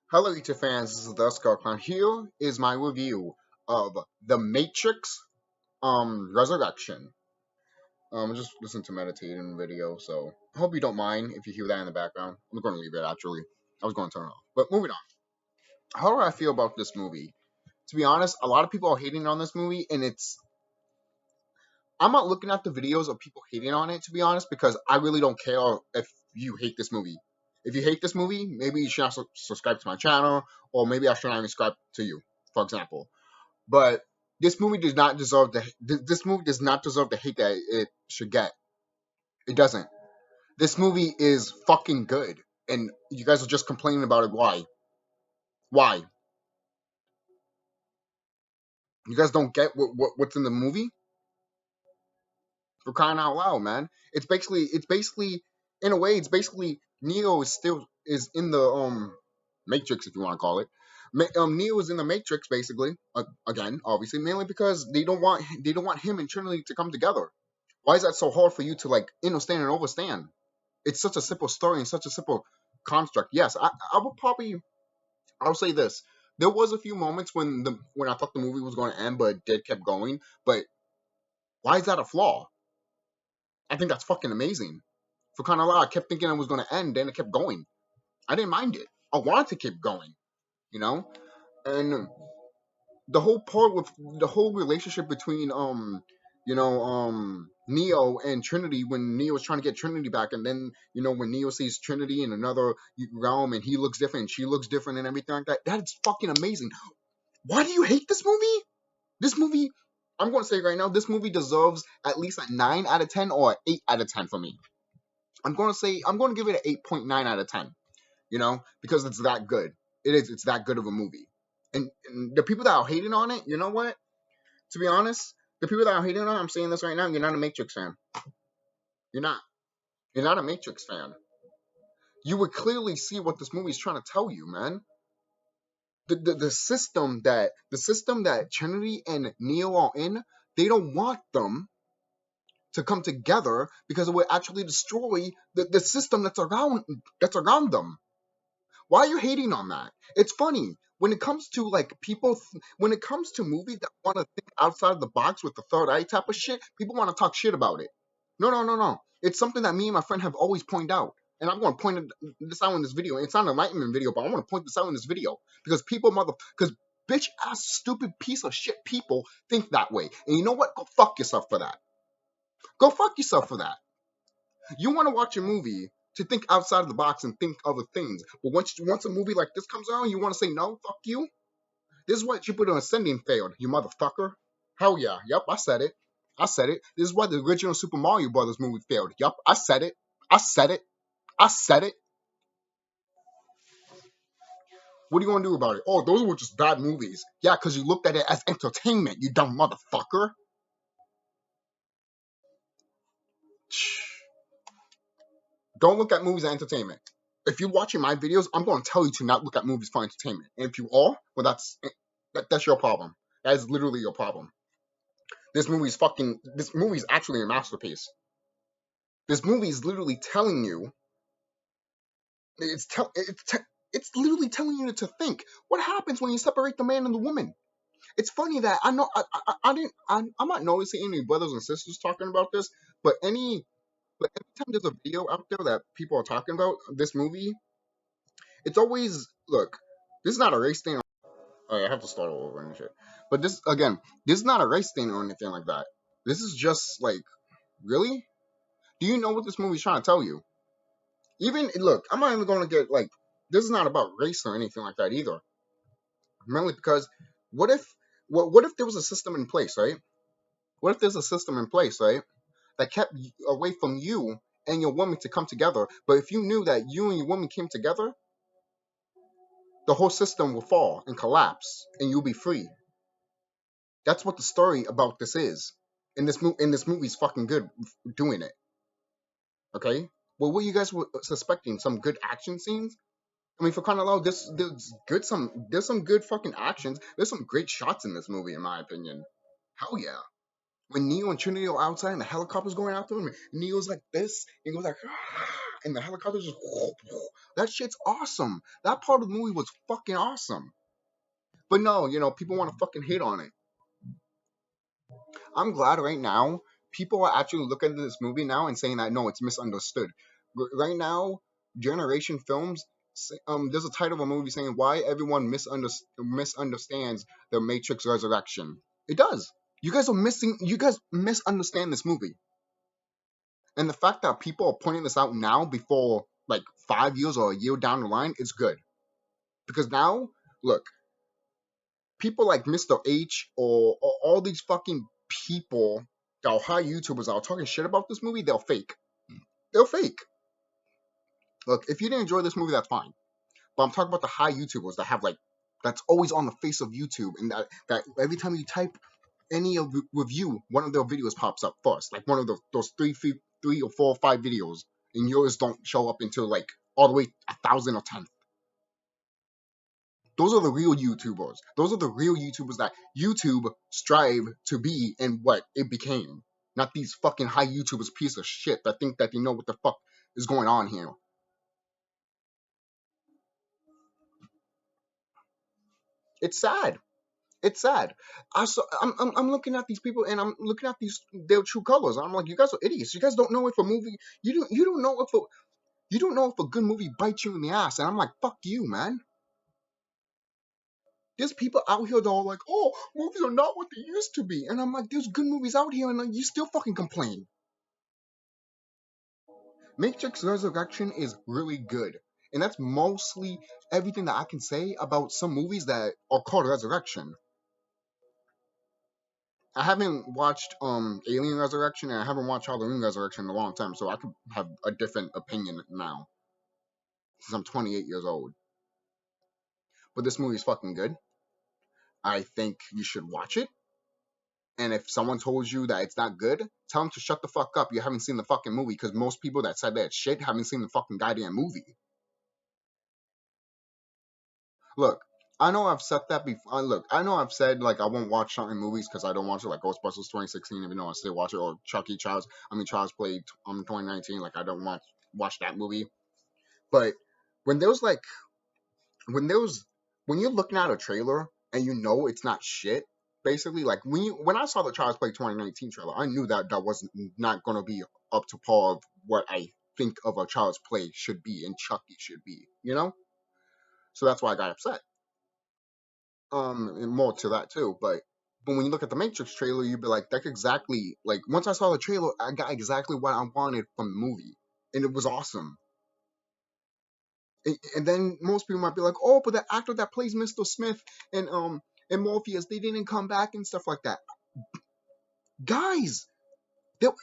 Hello, YouTube fans. This is TheSkullKlown. Here is my review of The Matrix Resurrection. Just listen to meditating video, so I hope you don't mind if you hear that in the background. I'm going to leave it actually. I was going to turn it off, but moving on. How do I feel about this movie? To be honest, a lot of people are hating on this movie, and I'm not looking at the videos of people hating on it, to be honest, because I really don't care if you hate this movie. If you hate this movie, maybe you should not subscribe to my channel, or maybe I should not even subscribe to you, for example. But this movie does not deserve this movie does not deserve the hate that it should get. It doesn't. This movie is fucking good, and you guys are just complaining about it. Why? Why? You guys don't get what's in the movie? For crying out loud, man! It's basically, in a way, it's basically Neo is in the Matrix, if you want to call it. Neo is in the Matrix, basically. Again, obviously, mainly because they don't want him and Trinity to come together. Why is that so hard for you to like understand and overstand? It's such a simple story and such a simple construct. Yes, I would probably I'll say this. There was a few moments when I thought the movie was going to end, but it did kept going. But why is that a flaw? I think that's fucking amazing. For kind of I kept thinking it was going to end, then it kept going. I didn't mind it. I wanted to keep going, you know. And the whole part with the whole relationship between Neo and Trinity, when Neo was trying to get Trinity back, and then when Neo sees Trinity in another realm and he looks different and she looks different and everything like that, that is fucking amazing. Why do you hate this movie? This movie, I'm going to say right now, this movie deserves at least a 9 out of 10 or an 8 out of 10 for me. I'm going to give it an 8.9 out of 10, because it's that good. It's that good of a movie. And the people that are hating on it, you know what? To be honest, the people that are hating on it, I'm saying this right now, you're not a Matrix fan. You're not. You're not a Matrix fan. You would clearly see what this movie is trying to tell you, man. The system that Trinity and Neo are in, they don't want them to come together because it would actually destroy the system that's around them. Why are you hating on that? It's funny when it comes to like people. When it comes to movies that want to think outside of the box with the third eye type of shit, people want to talk shit about it. No, no, no, no. It's something that me and my friend have always pointed out, and I'm going to this out in this video. It's not an enlightenment video, but I want to point this out in this video because because bitch ass stupid piece of shit people think that way, and you know what? Go fuck yourself for that. Go fuck yourself for that. You want to watch a movie to think outside of the box and think other things. But once a movie like this comes out, you want to say no, fuck you. This is why Jupiter Ascending failed, you motherfucker. Hell yeah, yep, I said it. I said it. This is why the original Super Mario Brothers movie failed. Yup, I said it. I said it. I said it. What are you gonna do about it? Oh, those were just bad movies. Yeah, because you looked at it as entertainment, you dumb motherfucker. Don't look at movies as entertainment. If you're watching my videos, I'm going to tell you to not look at movies for entertainment. And if you are, well, that's your problem. That is literally your problem. This movie is actually a masterpiece. This movie is literally telling you. It's literally telling you to think. What happens when you separate the man and the woman? It's funny that I know I didn't I'm not noticing any brothers and sisters talking about this, but every time there's a video out there that people are talking about this movie, it's always look. This is not a race thing. I have to start all over and shit. But this is not a race thing or anything like that. This is just like, really? Do you know what this movie's trying to tell you? Even look, I'm not even going to get like. This is not about race or anything like that either. Mainly because, what if, what if there was a system in place, right? What if there's a system in place, right, that kept away from you and your woman to come together? But if you knew that you and your woman came together, the whole system will fall and collapse, and you'll be free. That's what the story about this is. And this movie's fucking good doing it. Okay. Well, what you guys were suspecting? Some good action scenes? I mean, for crying out loud, there's some good fucking actions. There's some great shots in this movie, in my opinion. Hell yeah. When Neo and Trinity are outside and the helicopter's going after him, and Neo's like this, and he goes like, and the helicopter just that shit's awesome. That part of the movie was fucking awesome. But no, people want to fucking hate on it. I'm glad right now people are actually looking at this movie now and saying that no, it's misunderstood. Right now, Generation Films, there's a title of a movie saying why everyone misunderstands the Matrix Resurrection. It does. You guys are missing. You guys misunderstand this movie, and the fact that people are pointing this out now before like 5 years or a year down the line is good because now, look, people like Mr. H or all these fucking people that are high YouTubers that are talking shit about this movie, they're fake. They're fake. Look, if you didn't enjoy this movie, that's fine. But I'm talking about the high YouTubers that have like that's always on the face of YouTube, and that every time you type any of review, one of their videos pops up first, like one of those three or four or five videos, and yours don't show up until like all the way 1,000 or 10. Those are the real YouTubers. Those are the real YouTubers that YouTube strive to be and what it became. Not these fucking high YouTubers piece of shit that think that they know what the fuck is going on here. It's sad. It's sad. I'm looking at these people and I'm looking at their true colors. I'm like, you guys are idiots. You guys don't know if a movie you don't know if you don't know if a good movie bites you in the ass. And I'm like, fuck you, man. There's people out here that are like, oh, movies are not what they used to be. And I'm like, there's good movies out here and like, you still fucking complain. Matrix Resurrection is really good. And that's mostly everything that I can say about some movies that are called Resurrection. I haven't watched Alien Resurrection and I haven't watched Halloween Resurrection in a long time, so I could have a different opinion now since I'm 28 years old. But this movie is fucking good. I think you should watch it. And if someone told you that it's not good, tell them to shut the fuck up. You haven't seen the fucking movie because most people that said that shit haven't seen the fucking goddamn movie. Look, I know I've said that before. Look, I know I've said like I won't watch certain movies because I don't watch it, like Ghostbusters 2016, even though I still watch it, or Chucky Child's Play 2019, like I don't watch that movie. But when there's like when there's when you're looking at a trailer and you know it's not shit, basically like when I saw the Child's Play 2019 trailer, I knew that was not gonna be up to par of what I think of a Child's Play should be and Chucky should be, So that's why I got upset. And more to that too. But when you look at the Matrix trailer, you'd be like, that's exactly like once I saw the trailer, I got exactly what I wanted from the movie, and it was awesome. And then most people might be like, oh, but the actor that plays Mr. Smith and Morpheus, they didn't come back and stuff like that. Guys,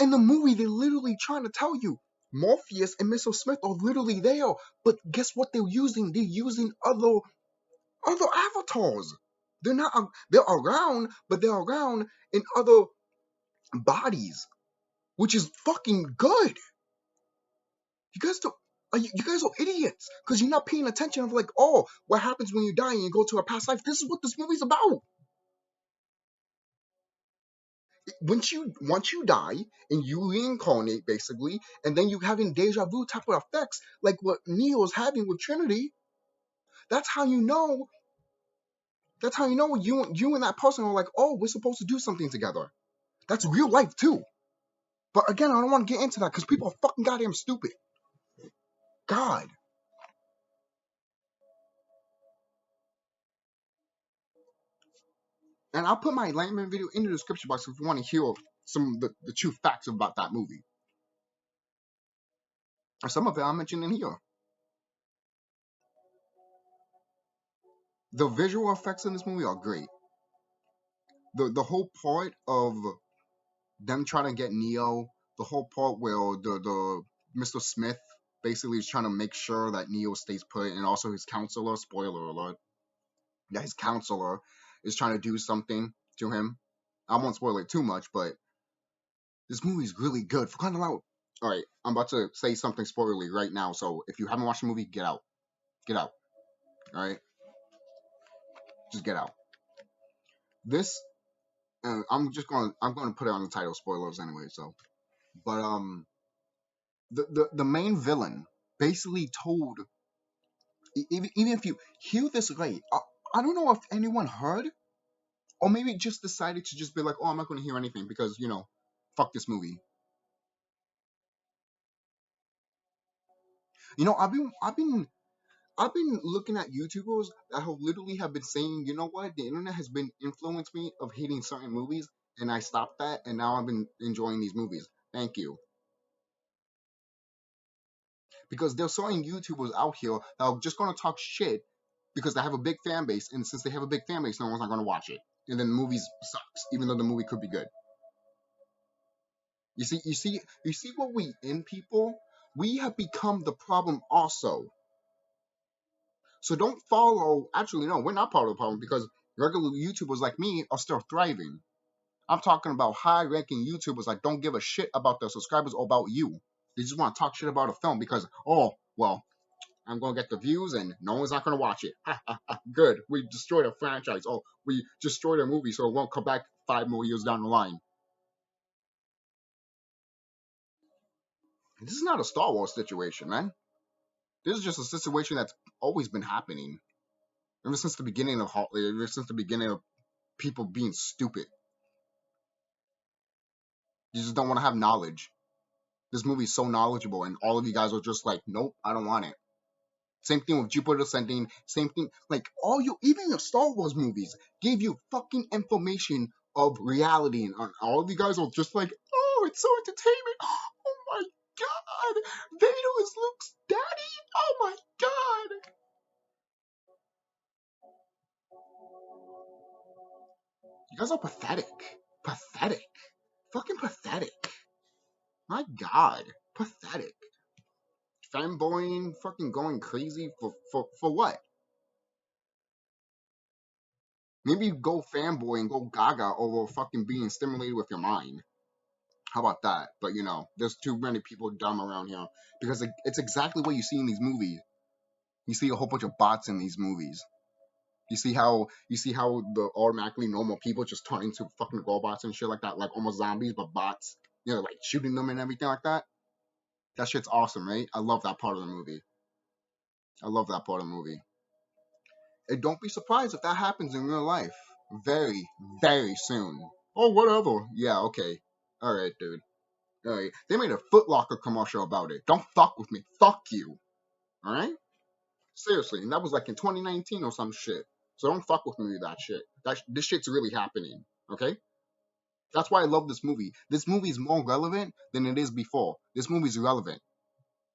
in the movie, they're literally trying to tell you Morpheus and Mr. Smith are literally there. But guess what they're using? They're using other avatars. They're not. They're around, but they're around in other bodies, which is fucking good. You guys don't. You guys are idiots because you're not paying attention. Of like, oh, what happens when you die and you go to a past life? This is what this movie's about. Once you die and you reincarnate basically, and then you having deja vu type of effects like what Neo's having with Trinity. That's how you know. That's how you know you and that person are like, oh, we're supposed to do something together. That's real life too. But again, I don't want to get into that because people are fucking goddamn stupid. God. And I'll put my Enlightenment video in the description box if you want to hear some of the true facts about that movie. And some of it I'll mention in here. The visual effects in this movie are great. The whole part of them trying to get Neo, the whole part where the Mr. Smith basically is trying to make sure that Neo stays put, and also his counselor, spoiler alert, that his counselor is trying to do something to him. I won't spoil it too much, but this movie is really good. For crying out loud. Alright, I'm about to say something spoilery right now, so if you haven't watched the movie, get out. Get out. Alright? Just get out. This I'm gonna put it on the title, spoilers anyway, so. But the main villain basically told, even if you hear this late, I don't know if anyone heard, or maybe just decided to just be like, oh, I'm not going to hear anything because, fuck this movie. I've been looking at YouTubers that have been saying, you know what, the internet has been influenced me of hating certain movies, and I stopped that, and now I've been enjoying these movies. Thank you. Because there's certain YouTubers out here that are just gonna talk shit because they have a big fan base, and since they have a big fan base, no one's not gonna watch it. And then the movie sucks, even though the movie could be good. You see what we in people? We have become the problem also. So don't follow. Actually, no, we're not part of the problem because regular YouTubers like me are still thriving. I'm talking about high-ranking YouTubers like don't give a shit about their subscribers or about you. They just want to talk shit about a film because, oh, well, I'm gonna get the views and no one's not gonna watch it. Ha ha ha. Good. We destroyed a franchise. Oh, we destroyed a movie so it won't come back 5 more years down the line. This is not a Star Wars situation, man. This is just a situation that's always been happening ever since the beginning of ever since the beginning of people being stupid. You just don't want to have knowledge. This movie's so knowledgeable, and all of you guys are just like, nope, I don't want it. Same thing with Jupiter Ascending. Same thing, like even your Star Wars movies gave you fucking information of reality, and all of you guys are just like, oh, it's so entertainment. Oh my god, Vader is Luke's daddy. Oh my god. You guys are pathetic. Pathetic. Fucking pathetic. My god. Pathetic. Fanboying, fucking going crazy for what? Maybe you go fanboy and go gaga over fucking being stimulated with your mind. How about that? But there's too many people dumb around here because it's exactly what you see in these movies. You see a whole bunch of bots in these movies. You see how the automatically normal people just turn into fucking robots and shit like that, like almost zombies but bots. Like shooting them and everything like that. That shit's awesome, right? I love that part of the movie. I love that part of the movie. And don't be surprised if that happens in real life very, very soon. Oh, whatever. Yeah, okay. All right, dude. All right. They made a Foot Locker commercial about it. Don't fuck with me. Fuck you. All right? Seriously. And that was like in 2019 or some shit. So don't fuck with me with that shit. This shit's really happening. Okay? That's why I love this movie. This movie is more relevant than it is before. This movie is relevant.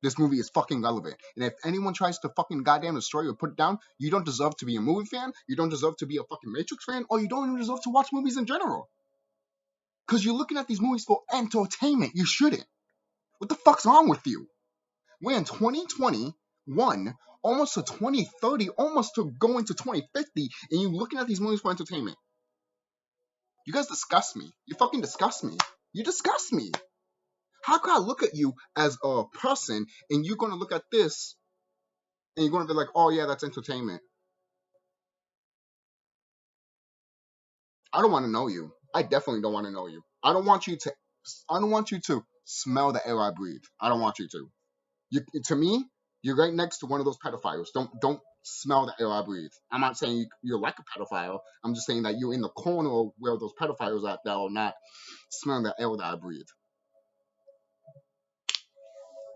This movie is fucking relevant. And if anyone tries to fucking goddamn destroy or put it down, you don't deserve to be a movie fan, you don't deserve to be a fucking Matrix fan, or you don't even deserve to watch movies in general. Because you're looking at these movies for entertainment. You shouldn't. What the fuck's wrong with you? We're in 2021, almost to 2030, almost to going to 2050, and you're looking at these movies for entertainment. You guys disgust me. You fucking disgust me. You disgust me. How can I look at you as a person and you're gonna look at this and you're gonna be like, oh yeah, that's entertainment? I don't want to know you. I definitely don't want to know you. I don't want you to smell the air I breathe. I don't want you to. To me, you're right next to one of those pedophiles. Don't smell the air I breathe. I'm not saying you're like a pedophile. I'm just saying that you're in the corner where those pedophiles are that are not smelling the air that I breathe.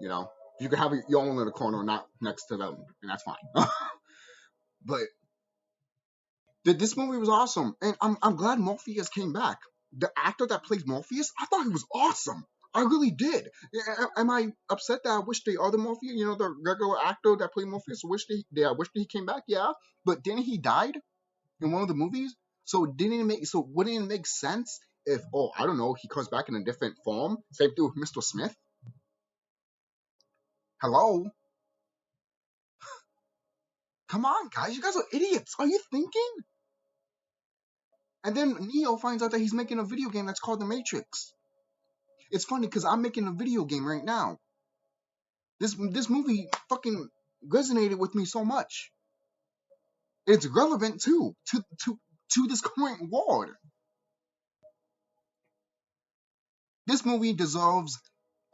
You can have your own little corner, not next to them, and that's fine. But this movie was awesome, and I'm glad Morpheus came back. The actor that plays Morpheus, I thought he was awesome. I really did. Am I upset that I wish the other Morpheus, the regular actor that played Morpheus, I wish that he came back? Yeah, but didn't he died in one of the movies? So wouldn't it make sense if I don't know, he comes back in a different form? Same thing with Mr. Smith. Hello, come on, guys, you guys are idiots. Are you thinking? And then Neo finds out that he's making a video game that's called The Matrix. It's funny because I'm making a video game right now. This movie fucking resonated with me so much. It's relevant too to this current world. This movie deserves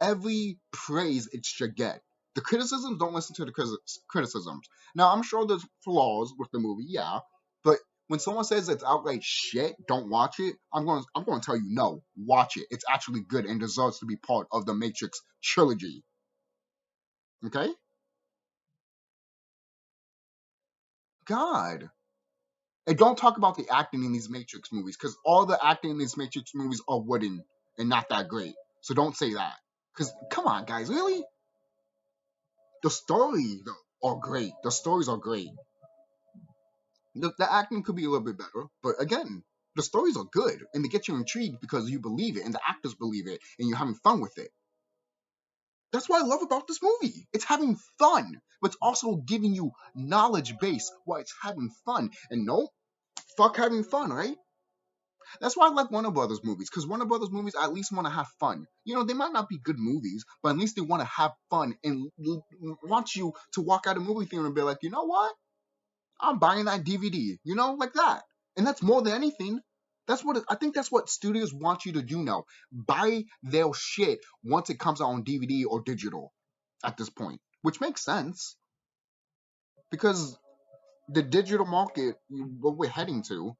every praise it should get. The criticisms, don't listen to the criticisms. Now, I'm sure there's flaws with the movie, yeah, but when someone says it's outright shit, don't watch it. I'm going to tell you no, watch it. It's actually good and deserves to be part of the Matrix trilogy. Okay? God. And don't talk about the acting in these Matrix movies, because all the acting in these Matrix movies are wooden and not that great. So don't say that. Because, come on, guys, really? The stories are great. The stories are great. The acting could be a little bit better, but again, the stories are good, and they get you intrigued because you believe it, and the actors believe it, and you're having fun with it. That's what I love about this movie. It's having fun, but it's also giving you knowledge base while it's having fun. And no, fuck having fun, right? That's why I like Warner Brothers movies, because Warner Brothers movies at least want to have fun. You know, they might not be good movies, but at least they want to have fun and want you to walk out of the movie theater and be like, you know what? I'm buying that DVD, you know, like that. And that's more than anything. I think that's what studios want you to do now. Buy their shit once it comes out on DVD or digital at this point, which makes sense because the digital market, what we're heading to,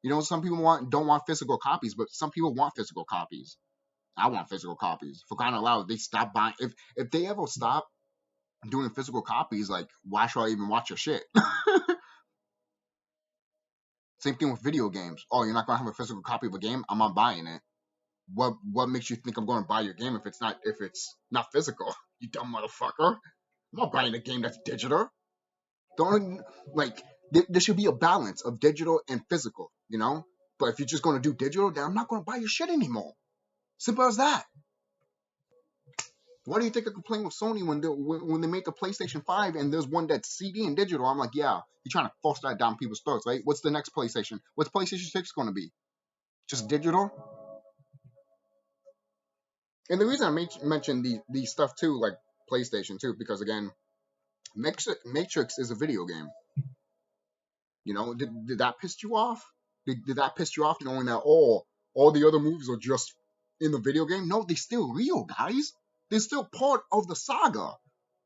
you know, some people don't want physical copies, but some people want physical copies. I want physical copies. For crying out loud, they stop buying. If they ever stop doing physical copies, like why should I even watch your shit? Same thing with video games. Oh, you're not gonna have a physical copy of a game? I'm not buying it. What makes you think I'm gonna buy your game if it's not physical? You dumb motherfucker. I'm not buying a game that's digital. Don't like there should be a balance of digital and physical, you know? But if you're just gonna do digital, then I'm not gonna buy your shit anymore. Simple as that. Why do you think I complain with Sony when they make a PlayStation 5 and there's one that's CD and digital? I'm like, yeah, you're trying to force that down people's throats, right? What's the next PlayStation? What's PlayStation 6 going to be? Just digital? And the reason I mentioned these stuff too, like PlayStation too, because again, Matrix is a video game. You know, did that piss you off? Did that piss you off knowing that all the other movies are just in the video game? No, they're still real, guys. They're still part of the saga.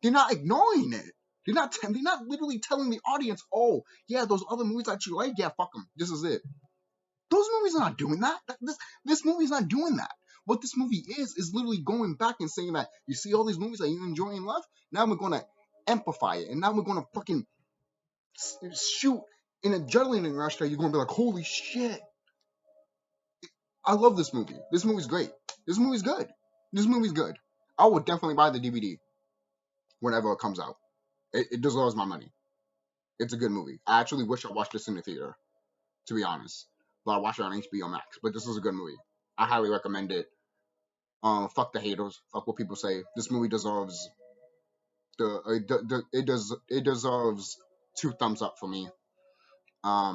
They're not ignoring it. They're not literally telling the audience, oh, yeah, those other movies that you like, yeah, fuck them. This is it. Those movies are not doing that. This movie's not doing that. What this movie is literally going back and saying that, you see all these movies that you enjoy and love? Now we're going to amplify it. And now we're going to fucking shoot in a adrenaline rush that you're going to be like, holy shit. I love this movie. This movie's great. This movie's good. This movie's good. I would definitely buy the DVD whenever it comes out. It deserves my money. It's a good movie. I actually wish I watched this in the theater, to be honest. But I watched it on HBO Max. But this is a good movie. I highly recommend it. Fuck the haters. Fuck what people say. This movie deserves it deserves 2 thumbs up for me. Tell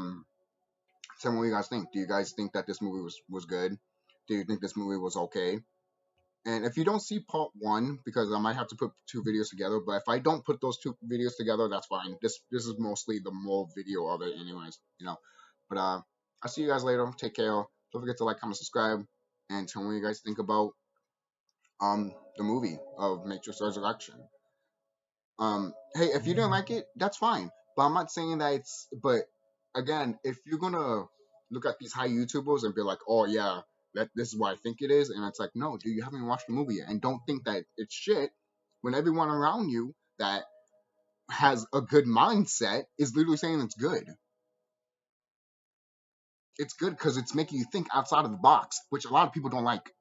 me what you guys think. Do you guys think that this movie was good? Do you think this movie was okay? And if you don't see part 1, because I might have to put 2 videos together, but if I don't put those 2 videos together, that's fine. This is mostly the more video of it anyways, you know. But I'll see you guys later. Take care. Don't forget to like, comment, subscribe, and tell me what you guys think about the movie of Matrix Resurrection. Hey, if you didn't like it, that's fine. But I'm not saying that but again, if you're gonna look at these high YouTubers and be like, oh yeah, this is what I think it is, and it's like, no, dude, you haven't even watched the movie yet, and don't think that it's shit when everyone around you that has a good mindset is literally saying it's good. It's good because it's making you think outside of the box, which a lot of people don't like.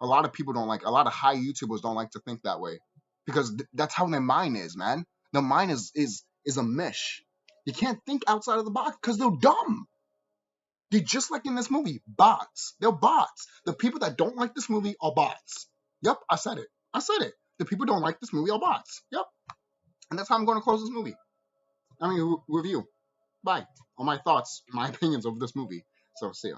A lot of people don't like. A lot of high YouTubers don't like to think that way because that's how their mind is, man. Their mind is a mesh. You can't think outside of the box because they're dumb. They're just like in this movie, bots. They're bots. The people that don't like this movie are bots. Yep, I said it. I said it. The people who don't like this movie are bots. Yep. And that's how I'm going to close this movie. I mean, review. Bye. All my thoughts, my opinions of this movie. So, see ya.